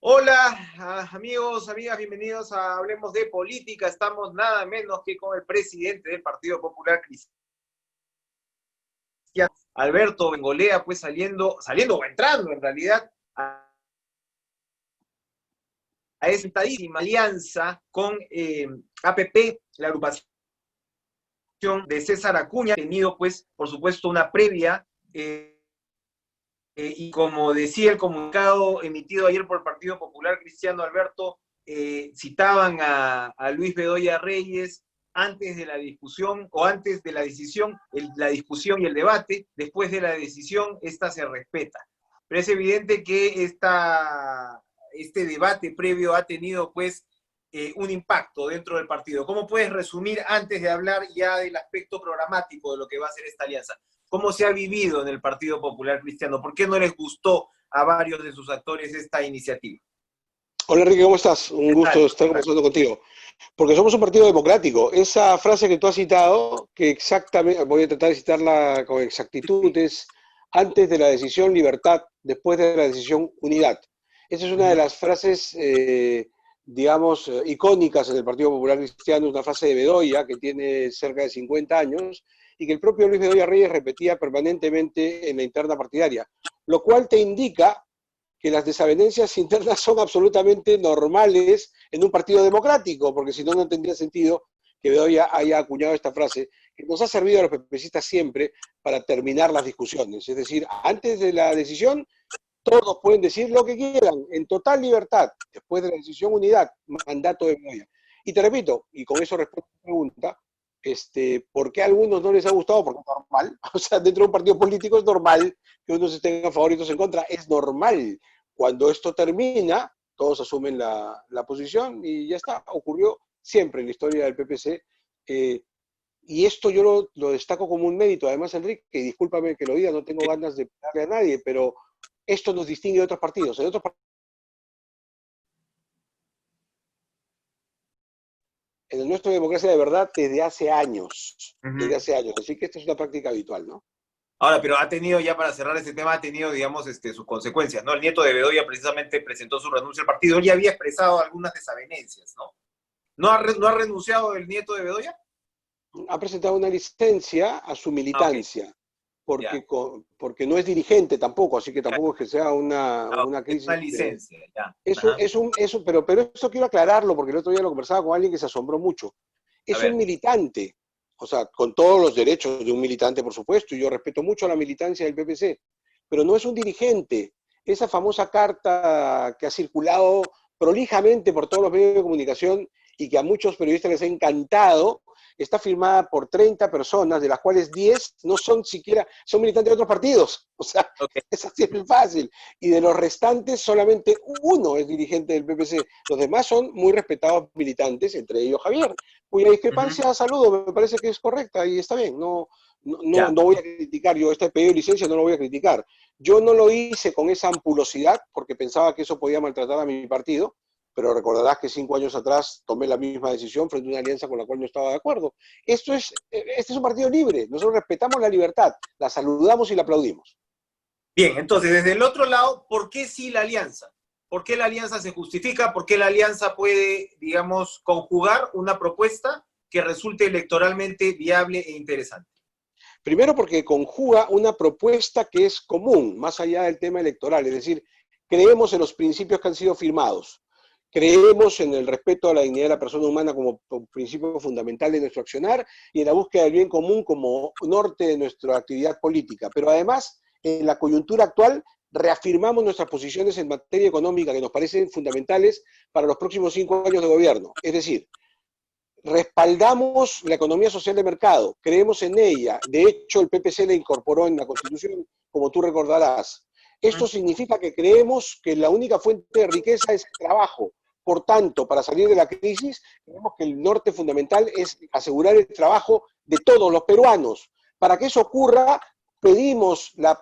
Hola, amigos, amigas, bienvenidos a Hablemos de Política. Estamos nada menos que con el presidente del Partido Popular Cristiano, Alberto Bengolea, pues saliendo o entrando en realidad a esta alianza con APP, la agrupación de César Acuña. Ha tenido, pues, por supuesto, una previa y como decía el comunicado emitido ayer por el Partido Popular Cristiano, Alberto, citaban a Luis Bedoya Reyes antes de la discusión o antes de la decisión, la discusión y el debate. Después de la decisión, esta se respeta. Pero es evidente que este debate previo ha tenido, pues, un impacto dentro del partido. ¿Cómo puedes resumir, antes de hablar ya del aspecto programático de lo que va a ser esta alianza? ¿Cómo se ha vivido en el Partido Popular Cristiano? ¿Por qué no les gustó a varios de sus actores esta iniciativa? Hola Enrique, ¿cómo estás? Un gusto estar conversando contigo. Porque somos un partido democrático. Esa frase que tú has citado, que exactamente, voy a tratar de citarla con exactitud, es antes de la decisión libertad, después de la decisión unidad. Esa es una de las frases, digamos, icónicas en el Partido Popular Cristiano, una frase de Bedoya que tiene cerca de 50 años y que el propio Luis Bedoya Reyes repetía permanentemente en la interna partidaria, lo cual te indica que las desavenencias internas son absolutamente normales en un partido democrático, porque si no, no tendría sentido que Bedoya haya acuñado esta frase, que nos ha servido a los PPCistas siempre para terminar las discusiones. Es decir, antes de la decisión, todos pueden decir lo que quieran, en total libertad. Después de la decisión, unidad, mandato de Bedoya. Y te repito, y con eso respondo a tu pregunta, ¿por qué a algunos no les ha gustado? Porque es normal. O sea, dentro de un partido político es normal que unos tengan favoritos en contra. Es normal. Cuando esto termina, todos asumen la posición y ya está. Ocurrió siempre en la historia del PPC. Y esto yo lo destaco como un mérito. Además, Enrique, discúlpame que lo diga, no tengo ganas de pegarle a nadie, pero esto nos distingue de otros partidos. En otros En el nuestro democracia de verdad desde hace años, así que esta es una práctica habitual, ¿no? Ahora, pero ha tenido, ya para cerrar este tema, ha tenido, digamos, sus consecuencias, ¿no? El nieto de Bedoya precisamente presentó su renuncia al partido. Él ya había expresado algunas desavenencias, ¿no? ¿No ha renunciado el nieto de Bedoya? Ha presentado una licencia a su militancia, Ya. porque no es dirigente tampoco, así que tampoco es que sea una Es crisis. una licencia, ya. Ajá. Pero eso quiero aclararlo, porque el otro día lo conversaba con alguien que se asombró mucho. A Es un ver. militante, o sea, con todos los derechos de un militante, por supuesto, y yo respeto mucho la militancia del PPC, pero no es un dirigente. Esa famosa carta que ha circulado prolijamente por todos los medios de comunicación y que a muchos periodistas les ha encantado, está firmada por 30 personas, de las cuales 10 no son siquiera, son militantes de otros partidos. O sea, Okay. es así de fácil. Y de los restantes, solamente uno es dirigente del PPC. Los demás son muy respetados militantes, entre ellos Javier, cuya discrepancia, saludo, me parece que es correcta y está bien. No voy a criticar, yo este pedido de licencia no lo voy a criticar. Yo no lo hice con esa ampulosidad porque pensaba que eso podía maltratar a mi partido, pero recordarás que 5 años atrás tomé la misma decisión frente a una alianza con la cual no estaba de acuerdo. Este es un partido libre, nosotros respetamos la libertad, la saludamos y la aplaudimos. Bien, entonces, desde el otro lado, ¿por qué sí la alianza? ¿Por qué la alianza se justifica? ¿Por qué la alianza puede, digamos, conjugar una propuesta que resulte electoralmente viable e interesante? Primero porque conjuga una propuesta que es común, más allá del tema electoral, es decir, creemos en los principios que han sido firmados, creemos en el respeto a la dignidad de la persona humana como principio fundamental de nuestro accionar y en la búsqueda del bien común como norte de nuestra actividad política, pero además, en la coyuntura actual, reafirmamos nuestras posiciones en materia económica que nos parecen fundamentales para los próximos 5 años de gobierno, es decir, respaldamos la economía social de mercado, creemos en ella, de hecho el PPC la incorporó en la Constitución, como tú recordarás. Esto significa que creemos que la única fuente de riqueza es el trabajo. Por tanto, para salir de la crisis, creemos que el norte fundamental es asegurar el trabajo de todos los peruanos. Para que eso ocurra, pedimos la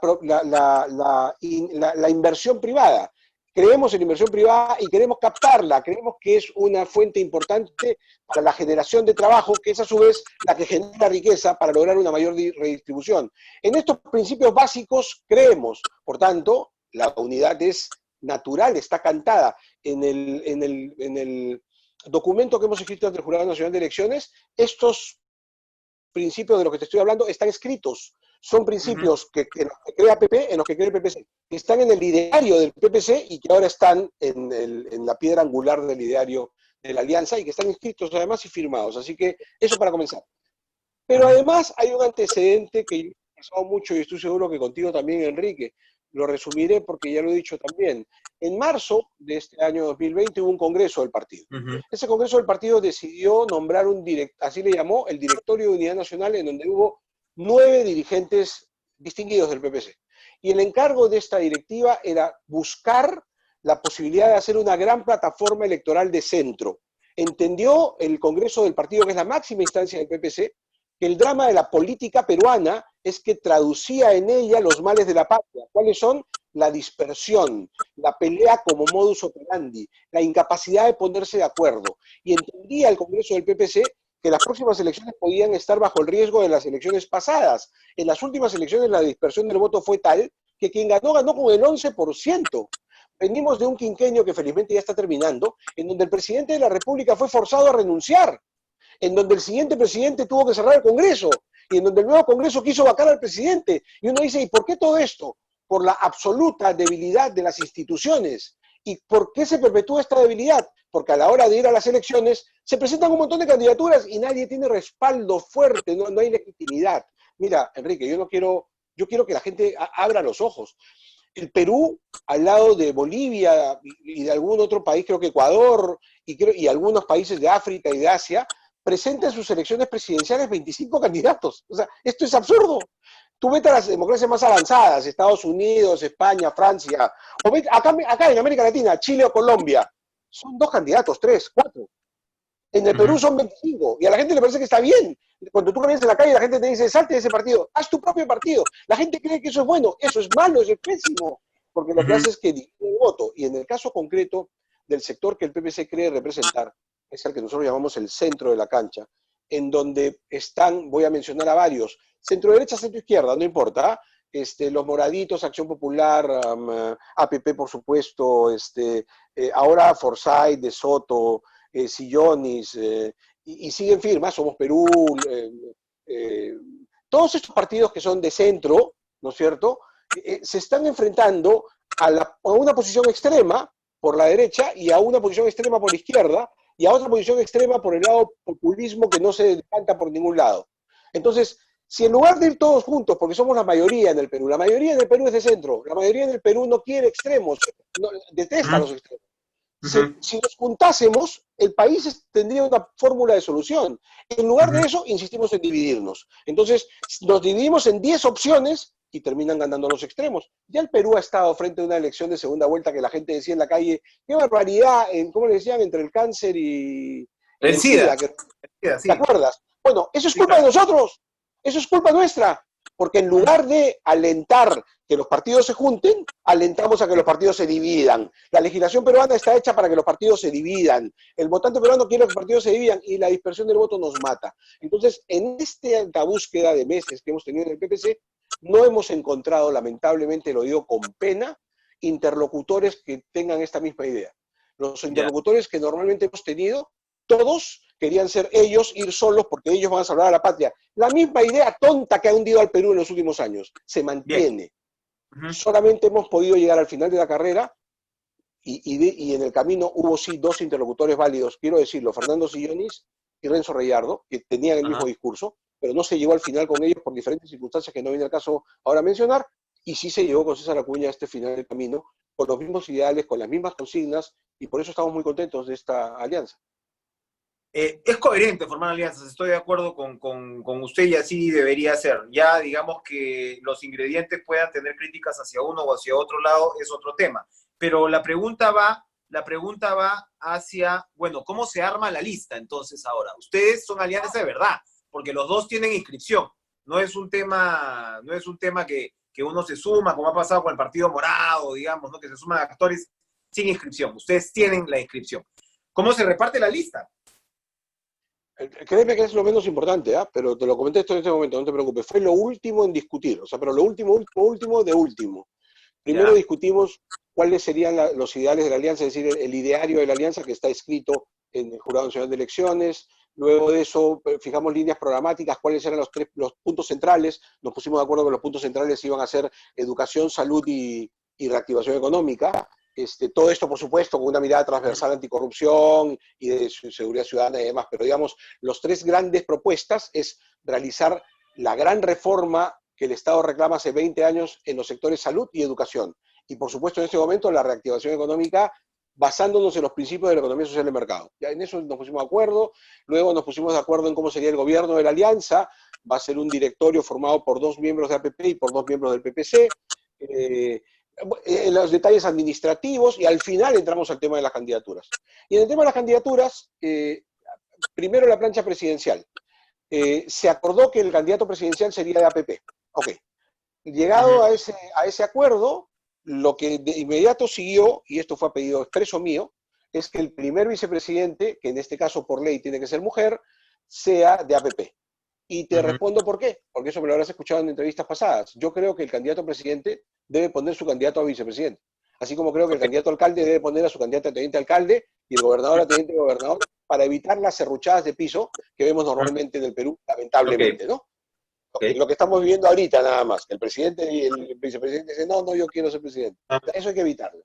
inversión privada. Creemos en la inversión privada y queremos captarla, creemos que es una fuente importante para la generación de trabajo, que es a su vez la que genera riqueza para lograr una mayor redistribución. En estos principios básicos creemos, por tanto, la unidad es natural, está cantada en el documento que hemos escrito ante el Jurado Nacional de Elecciones. Estos principios de los que te estoy hablando están escritos. Son principios en los que crea PP, en los que crea el PPC, que están en el ideario del PPC y que ahora están en la piedra angular del ideario de la alianza y que están inscritos además y firmados. Así que eso para comenzar. Pero además hay un antecedente que yo he pasado mucho y estoy seguro que contigo también, Enrique. Lo resumiré porque ya lo he dicho también. En marzo de este año 2020 hubo un congreso del partido. Ese congreso del partido decidió nombrar así le llamó, el Directorio de Unidad Nacional, en donde hubo 9 dirigentes distinguidos del PPC. Y el encargo de esta directiva era buscar la posibilidad de hacer una gran plataforma electoral de centro. Entendió el Congreso del partido, que es la máxima instancia del PPC, que el drama de la política peruana es que traducía en ella los males de la patria. ¿Cuáles son? La dispersión, la pelea como modus operandi, la incapacidad de ponerse de acuerdo. Y entendía el Congreso del PPC que las próximas elecciones podían estar bajo el riesgo de las elecciones pasadas. En las últimas elecciones la dispersión del voto fue tal que quien ganó, ganó con el 11%. Venimos de un quinquenio que felizmente ya está terminando, en donde el presidente de la República fue forzado a renunciar, en donde el siguiente presidente tuvo que cerrar el Congreso, y en donde el nuevo Congreso quiso vacar al presidente. Y uno dice, ¿y por qué todo esto? Por la absoluta debilidad de las instituciones. ¿Y por qué se perpetúa esta debilidad? Porque a la hora de ir a las elecciones se presentan un montón de candidaturas y nadie tiene respaldo fuerte, no hay legitimidad. Mira, Enrique, yo quiero que la gente abra los ojos. El Perú, al lado de Bolivia y de algún otro país, creo que Ecuador y algunos países de África y de Asia, presenta en sus elecciones presidenciales 25 candidatos. O sea, esto es absurdo. Tú vete a las democracias más avanzadas, Estados Unidos, España, Francia, o vete acá en América Latina, Chile o Colombia, son 2 candidatos, 3, 4. En el Perú son 25, y a la gente le parece que está bien. Cuando tú caminas en la calle, la gente te dice, salte de ese partido, haz tu propio partido. La gente cree que eso es bueno, eso es malo, eso es pésimo, porque lo que hace es que divide el voto. Y en el caso concreto del sector que el PPC cree representar, es el que nosotros llamamos el centro de la cancha, en donde están, voy a mencionar a varios, centro derecha, centro izquierda, no importa, los moraditos, Acción Popular, APP por supuesto, ahora Forsyth, De Soto, Sillonis, y siguen firmas, Somos Perú, todos estos partidos que son de centro, ¿no es cierto?, se están enfrentando a una posición extrema por la derecha y a una posición extrema por la izquierda, y a otra posición extrema por el lado populismo que no se decanta por ningún lado. Entonces, si en lugar de ir todos juntos, porque somos la mayoría en el Perú, la mayoría en el Perú es de centro, la mayoría en el Perú no quiere extremos, detesta los extremos. Si nos juntásemos, el país tendría una fórmula de solución. En lugar de eso, insistimos en dividirnos. Entonces, nos dividimos en 10 opciones y terminan ganando los extremos. Ya el Perú ha estado frente a una elección de segunda vuelta que la gente decía en la calle, qué barbaridad, ¿cómo le decían? Entre el cáncer y el SIDA. ¿Te acuerdas? Bueno, eso es culpa de nosotros, eso es culpa nuestra, porque en lugar de alentar que los partidos se junten, alentamos a que los partidos se dividan. La legislación peruana está hecha para que los partidos se dividan. El votante peruano quiere que los partidos se dividan y la dispersión del voto nos mata. Entonces, en esta búsqueda de meses que hemos tenido en el PPC, no hemos encontrado, lamentablemente, lo digo con pena, interlocutores que tengan esta misma idea. Los interlocutores que normalmente hemos tenido, todos querían ser ellos, ir solos porque ellos van a salvar a la patria. La misma idea tonta que ha hundido al Perú en los últimos años se mantiene. Solamente hemos podido llegar al final de la carrera y en el camino hubo sí 2 interlocutores válidos, quiero decirlo, Fernando Sillonis y Renzo Reyardo, que tenían el mismo discurso, pero no se llegó al final con ellos por diferentes circunstancias que no viene al caso ahora mencionar, y sí se llegó con César Acuña a este final del camino, con los mismos ideales, con las mismas consignas, y por eso estamos muy contentos de esta alianza. Es coherente formar alianzas, estoy de acuerdo con usted y así debería ser. Ya digamos que los ingredientes puedan tener críticas hacia uno o hacia otro lado es otro tema. Pero la pregunta va hacia, bueno, ¿cómo se arma la lista entonces ahora? Ustedes son alianzas de verdad, porque los dos tienen inscripción. No es un tema que uno se suma, como ha pasado con el Partido Morado, digamos, ¿no? Que se suman actores sin inscripción. Ustedes tienen la inscripción. ¿Cómo se reparte la lista? Créeme que es lo menos importante, pero te lo comenté esto en este momento, no te preocupes. Fue lo último en discutir, o sea, pero lo último de último. Primero Ya. discutimos cuáles serían los ideales de la alianza, es decir, el ideario de la alianza que está escrito en el Jurado Nacional de Elecciones. Luego de eso fijamos líneas programáticas, cuáles eran los puntos centrales. Nos pusimos de acuerdo que los puntos centrales iban a ser educación, salud y reactivación económica. Todo esto, por supuesto, con una mirada transversal anticorrupción y de seguridad ciudadana y demás. Pero digamos, los tres grandes propuestas es realizar la gran reforma que el Estado reclama hace 20 años en los sectores salud y educación. Y por supuesto, en este momento, la reactivación económica basándonos en los principios de la economía social de mercado. Ya en eso nos pusimos de acuerdo. Luego nos pusimos de acuerdo en cómo sería el gobierno de la alianza. Va a ser un directorio formado por 2 miembros de APP y por 2 miembros del PPC. En los detalles administrativos, y al final entramos al tema de las candidaturas. Y en el tema de las candidaturas, primero la plancha presidencial. Se acordó que el candidato presidencial sería de APP. Ok. Llegado a ese acuerdo, lo que de inmediato siguió, y esto fue a pedido expreso mío, es que el primer vicepresidente, que en este caso por ley tiene que ser mujer, sea de APP. Y te respondo por qué, porque eso me lo habrás escuchado en entrevistas pasadas. Yo creo que el candidato a presidente debe poner su candidato a vicepresidente. Así como creo que el candidato a alcalde debe poner a su candidato a teniente alcalde y el gobernador a teniente gobernador para evitar las serruchadas de piso que vemos normalmente en el Perú, lamentablemente, ¿no? Lo que estamos viviendo ahorita nada más. El presidente y el vicepresidente dicen, no, yo quiero ser presidente. Eso hay que evitarlo.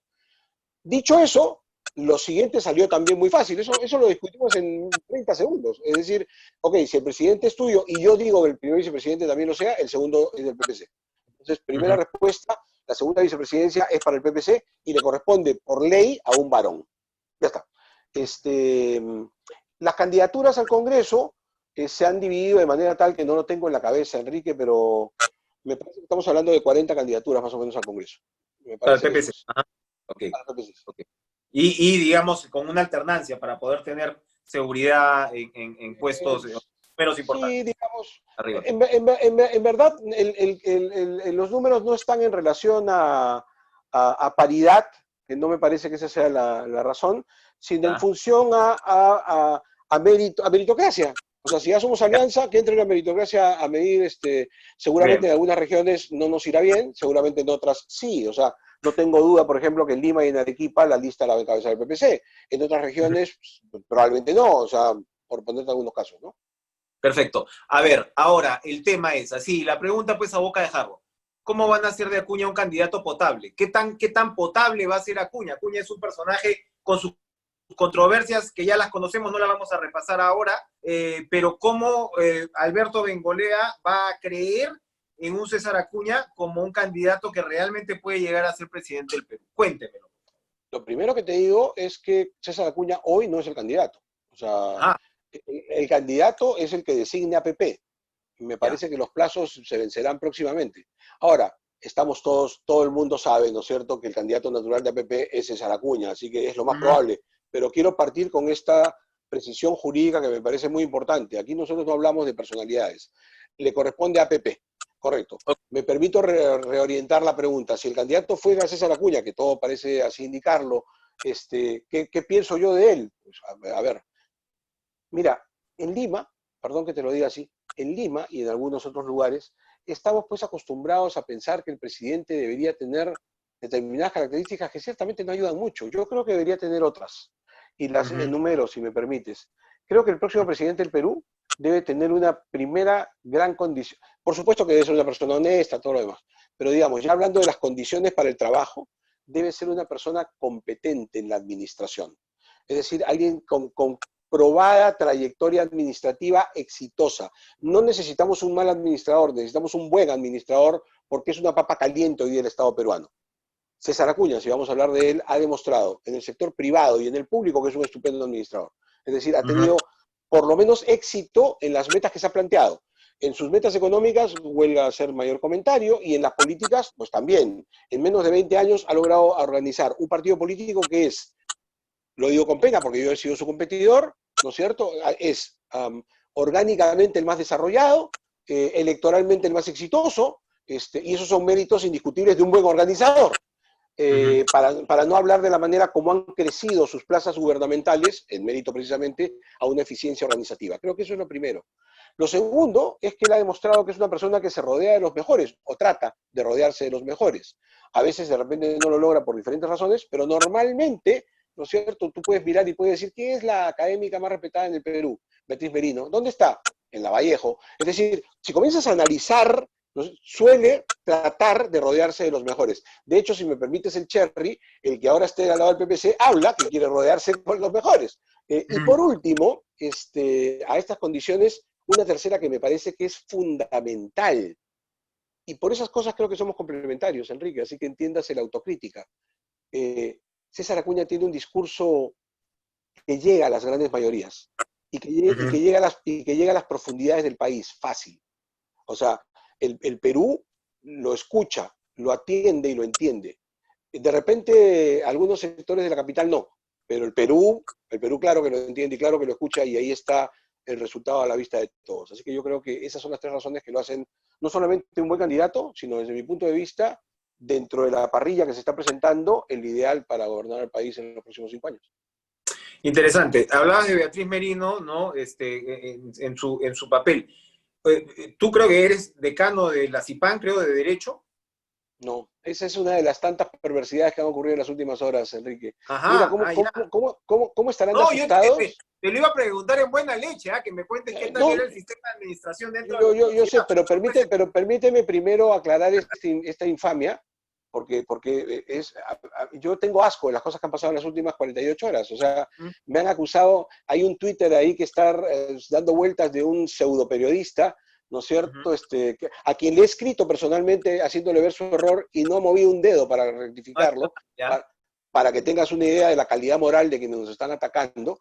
Dicho eso, lo siguiente salió también muy fácil. Eso lo discutimos en 30 segundos. Es decir, ok, si el presidente es tuyo y yo digo que el primer vicepresidente también lo sea, el segundo es del PPC. Entonces, primera respuesta, la segunda vicepresidencia es para el PPC y le corresponde por ley a un varón. Ya está. Las candidaturas al Congreso se han dividido de manera tal que no lo tengo en la cabeza, Enrique, pero me parece que estamos hablando de 40 candidaturas más o menos al Congreso. Me Para el parece que PPC. eso es. Ajá. Ok. Para el PPC. Y, digamos, con una alternancia para poder tener seguridad en puestos menos Sí, importantes. digamos, Arriba. en verdad los números no están en relación a paridad, que no me parece que esa sea la razón, sino en función a meritocracia. O sea, si ya somos alianza, que entre la meritocracia a medir, seguramente Bien. en algunas regiones no nos irá bien, seguramente en otras sí. O sea, no tengo duda, por ejemplo, que en Lima y en Arequipa la lista la va a encabezar el PPC. En otras regiones, probablemente no, o sea, por ponerte algunos casos, ¿no? Perfecto. A ver, ahora el tema es así, la pregunta pues a boca de jarro. ¿Cómo van a hacer de Acuña un candidato potable? ¿Qué tan potable va a ser Acuña? Acuña es un personaje con sus controversias que ya las conocemos, no las vamos a repasar ahora, pero ¿cómo Alberto Bengolea va a creer en un César Acuña como un candidato que realmente puede llegar a ser presidente del Perú? Cuéntemelo. Lo primero que te digo es que César Acuña hoy no es el candidato. O sea, Ajá, el candidato es el que designe a PP. Me ya. parece que los plazos se vencerán próximamente. Ahora, todo el mundo sabe, ¿no es cierto?, que el candidato natural de APP es César Acuña, así que es lo más probable. Pero quiero partir con esta precisión jurídica que me parece muy importante. Aquí nosotros no hablamos de personalidades. Le corresponde a APP, correcto. Me permito reorientar la pregunta. Si el candidato fuera César Acuña, que todo parece así indicarlo, ¿qué pienso yo de él? Pues, a ver, mira, en Lima, perdón que te lo diga así, en Lima y en algunos otros lugares, estamos pues acostumbrados a pensar que el presidente debería tener determinadas características que ciertamente no ayudan mucho. Yo creo que debería tener otras. Y las enumero, si me permites. Creo que el próximo presidente del Perú debe tener una primera gran condición. Por supuesto que debe ser una persona honesta, todo lo demás. Pero digamos, ya hablando de las condiciones para el trabajo, debe ser una persona competente en la administración. Es decir, alguien con probada trayectoria administrativa exitosa. No necesitamos un mal administrador, necesitamos un buen administrador porque es una papa caliente hoy día el Estado peruano. César Acuña, si vamos a hablar de él, ha demostrado en el sector privado y en el público que es un estupendo administrador. Es decir, ha tenido por lo menos éxito en las metas que se ha planteado. En sus metas económicas huelga a hacer mayor comentario y en las políticas, pues también. En menos de 20 años ha logrado organizar un partido político que es, lo digo con pena porque yo he sido su competidor, ¿no es cierto? Es orgánicamente el más desarrollado, electoralmente el más exitoso, y esos son méritos indiscutibles de un buen organizador. Para no hablar de la manera como han crecido sus plazas gubernamentales, en mérito precisamente a una eficiencia organizativa. Creo que eso es lo primero. Lo segundo es que él ha demostrado que es una persona que se rodea de los mejores, o trata de rodearse de los mejores. A veces de repente no lo logra por diferentes razones, pero normalmente, ¿no es cierto? Tú puedes mirar y puedes decir, ¿quién es la académica más respetada en el Perú? Beatriz Merino. ¿Dónde está? En Lavallejo. Es decir, si comienzas a analizar, ¿no? Suele tratar de rodearse de los mejores. De hecho, si me permites el cherry, el que ahora esté al lado del PPC habla que quiere rodearse con los mejores. Y por último, a estas condiciones, una tercera que me parece que es fundamental. Y por esas cosas creo que somos complementarios, Enrique, así que entiéndase la autocrítica. César Acuña tiene un discurso que llega a las grandes mayorías y que llega a las profundidades del país, fácil. O sea, el Perú lo escucha, lo atiende y lo entiende. De repente, algunos sectores de la capital no, pero el Perú claro que lo entiende y claro que lo escucha, y ahí está el resultado a la vista de todos. Así que yo creo que esas son las tres razones que lo hacen no solamente un buen candidato, sino desde mi punto de vista, dentro de la parrilla que se está presentando, el ideal para gobernar el país en los próximos 5 años. Interesante. Hablabas de Beatriz Merino, ¿no? En su papel. Tú creo que eres decano de la CIPAN, creo, de Derecho. No, esa es una de las tantas perversidades que han ocurrido en las últimas horas, Enrique. Mira, Ajá, ¿cómo estarán no, yo te, asustados? te lo iba a preguntar en buena leche, que me cuentes qué tal No, era el sistema de administración dentro de la yo sé, universidad. pero permíteme primero aclarar esta infamia, porque yo tengo asco de las cosas que han pasado en las últimas 48 horas. O sea, me han acusado, hay un Twitter ahí que está dando vueltas de un pseudo periodista, ¿no es cierto? A quien le he escrito personalmente haciéndole ver su error y no ha movido un dedo para rectificarlo, para que tengas una idea de la calidad moral de quienes nos están atacando.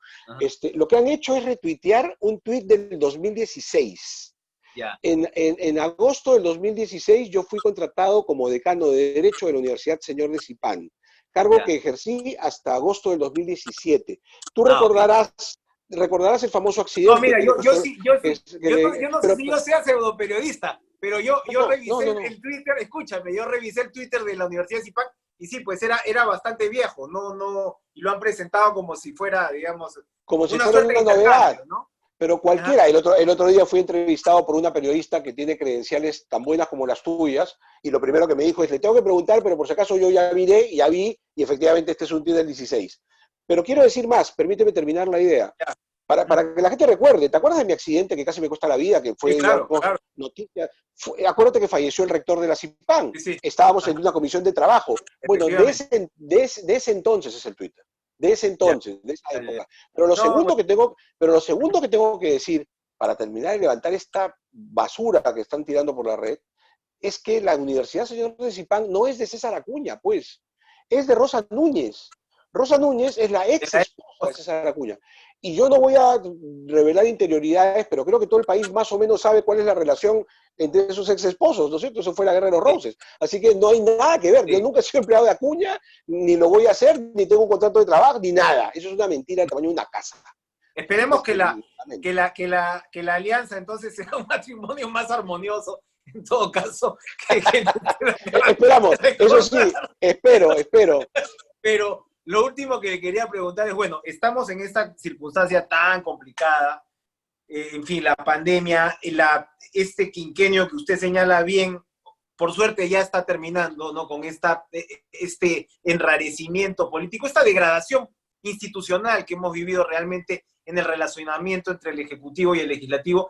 Lo que han hecho es retuitear un tuit del 2016. Ya. En agosto del 2016 yo fui contratado como decano de Derecho de la Universidad Señor de Zipán, cargo que ejercí hasta agosto del 2017. Tú recordarás el famoso accidente. No, mira, yo no sé si yo sea pseudo periodista, pero yo revisé el Twitter, escúchame, yo revisé el Twitter de la Universidad de Zipán y sí, pues era bastante viejo, y lo han presentado como si fuera, digamos, como si fuera una novedad, ¿no? Pero cualquiera, el otro día fui entrevistado por una periodista que tiene credenciales tan buenas como las tuyas, y lo primero que me dijo es, le tengo que preguntar, pero por si acaso yo ya vi, y efectivamente este es un tuit del 16. Pero quiero decir más, permíteme terminar la idea. Para que la gente recuerde, ¿te acuerdas de mi accidente que casi me cuesta la vida, que fue, sí, claro. noticia? Acuérdate que falleció el rector de la CIPAN. Sí. Estábamos en una comisión de trabajo. Bueno, de ese entonces es el Twitter. De esa época. Pero lo segundo que tengo que decir, para terminar de levantar esta basura que están tirando por la red, es que la Universidad Señor de Zipán no es de César Acuña, pues, es de Rosa Núñez. Rosa Núñez es la ex esposa de César Acuña. Y yo no voy a revelar interioridades, pero creo que todo el país más o menos sabe cuál es la relación entre esos ex esposos, ¿no es cierto? Eso fue la Guerra de los Roses. Así que no hay nada que ver. Yo nunca he sido empleado de Acuña, ni lo voy a hacer, ni tengo un contrato de trabajo, ni nada. Eso es una mentira del tamaño de una casa. Esperemos que la alianza entonces sea un matrimonio más armonioso, en todo caso. Esperamos, eso sí, espero. Pero lo último que le quería preguntar es, bueno, estamos en esta circunstancia tan complicada, en fin, la pandemia, este quinquenio que usted señala bien, por suerte ya está terminando, ¿no? Con este enrarecimiento político, esta degradación institucional que hemos vivido realmente en el relacionamiento entre el Ejecutivo y el Legislativo.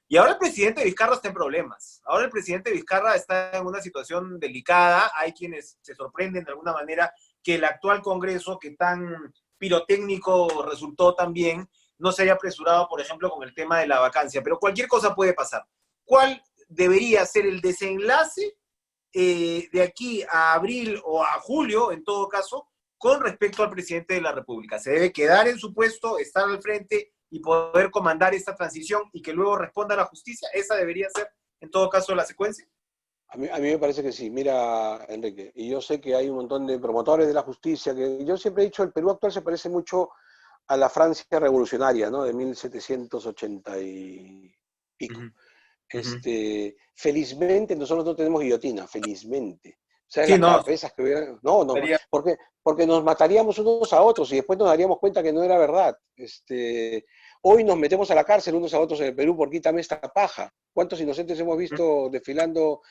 Y ahora el presidente Vizcarra está en problemas. Ahora el presidente Vizcarra está en una situación delicada. Hay quienes se sorprenden de alguna manera que el actual Congreso, que tan pirotécnico resultó también, no se haya apresurado, por ejemplo, con el tema de la vacancia. Pero cualquier cosa puede pasar. ¿Cuál debería ser el desenlace de aquí a abril o a julio, en todo caso, con respecto al presidente de la República? ¿Se debe quedar en su puesto, estar al frente y poder comandar esta transición y que luego responda a la justicia? ¿Esa debería ser, en todo caso, la secuencia? A mí me parece que sí. Mira, Enrique, y yo sé que hay un montón de promotores de la justicia, que yo siempre he dicho, el Perú actual se parece mucho a la Francia revolucionaria, ¿no? De 1780 y pico. Felizmente nosotros no tenemos guillotina, felizmente. ¿Sabes las cabezas que hubieran? No, porque nos mataríamos unos a otros y después nos daríamos cuenta que no era verdad. Hoy nos metemos a la cárcel unos a otros en el Perú por quítame esta paja. ¿Cuántos inocentes hemos visto desfilando?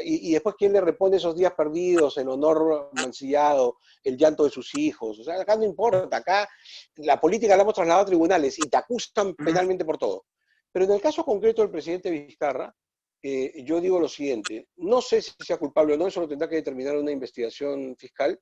Y después, ¿quién le responde esos días perdidos, el honor mancillado, el llanto de sus hijos? O sea, acá no importa, acá la política la hemos trasladado a tribunales y te acusan penalmente por todo. Pero en el caso concreto del presidente Vizcarra, yo digo lo siguiente, no sé si sea culpable o no, eso lo tendrá que determinar una investigación fiscal,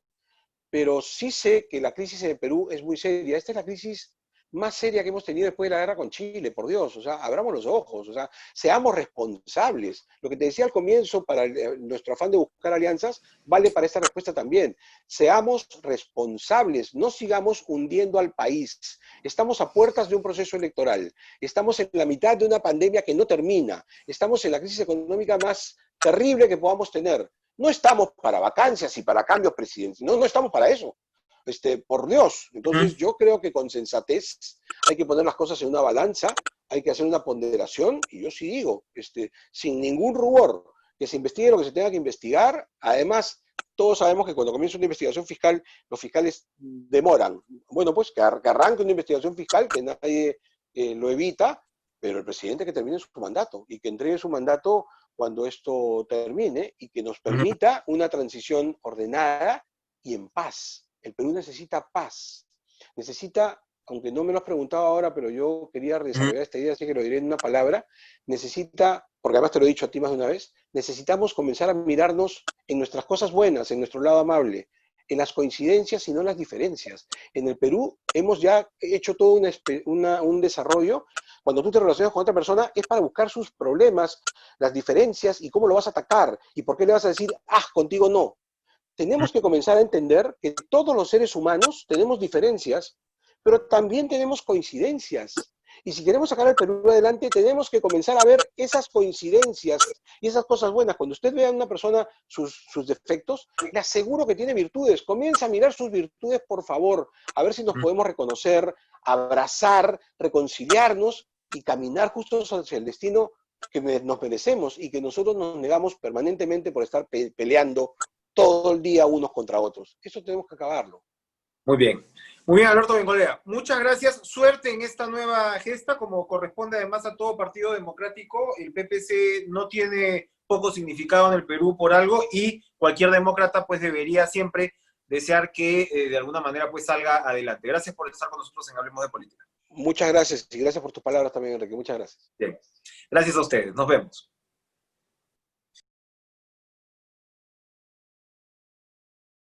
pero sí sé que la crisis en el Perú es muy seria. Esta es la crisis más seria que hemos tenido después de la guerra con Chile, por Dios. O sea, abramos los ojos, o sea, seamos responsables. Lo que te decía al comienzo, para nuestro afán de buscar alianzas, vale para esta respuesta también. Seamos responsables, no sigamos hundiendo al país. Estamos a puertas de un proceso electoral, estamos en la mitad de una pandemia que no termina, estamos en la crisis económica más terrible que podamos tener. No estamos para vacancias y para cambios presidentes, no estamos para eso. Por Dios. Entonces yo creo que con sensatez hay que poner las cosas en una balanza, hay que hacer una ponderación, y yo sí digo, sin ningún rubor, que se investigue lo que se tenga que investigar. Además, todos sabemos que cuando comienza una investigación fiscal, los fiscales demoran. Bueno, pues que arranque una investigación fiscal, que nadie lo evita, pero el presidente que termine su mandato, y que entregue su mandato cuando esto termine, y que nos permita una transición ordenada y en paz. El Perú necesita paz, necesita, aunque no me lo has preguntado ahora, pero yo quería desarrollar esta idea, así que lo diré en una palabra, necesita, porque además te lo he dicho a ti más de una vez, necesitamos comenzar a mirarnos en nuestras cosas buenas, en nuestro lado amable, en las coincidencias y no en las diferencias. En el Perú hemos ya hecho todo un desarrollo. Cuando tú te relacionas con otra persona es para buscar sus problemas, las diferencias y cómo lo vas a atacar y por qué le vas a decir, contigo no. Tenemos que comenzar a entender que todos los seres humanos tenemos diferencias, pero también tenemos coincidencias. Y si queremos sacar al Perú adelante, tenemos que comenzar a ver esas coincidencias y esas cosas buenas. Cuando usted vea a una persona sus defectos, le aseguro que tiene virtudes. Comienza a mirar sus virtudes, por favor, a ver si nos podemos reconocer, abrazar, reconciliarnos y caminar justo hacia el destino que nos merecemos y que nosotros nos negamos permanentemente por estar peleando todo el día unos contra otros. Eso tenemos que acabarlo. Muy bien. Muy bien, Alberto Bengoechea. Muchas gracias. Suerte en esta nueva gesta, como corresponde además a todo partido democrático. El PPC no tiene poco significado en el Perú por algo y cualquier demócrata pues debería siempre desear que de alguna manera pues salga adelante. Gracias por estar con nosotros en Hablemos de Política. Muchas gracias y gracias por tus palabras también, Enrique. Muchas gracias. Bien. Gracias a ustedes. Nos vemos.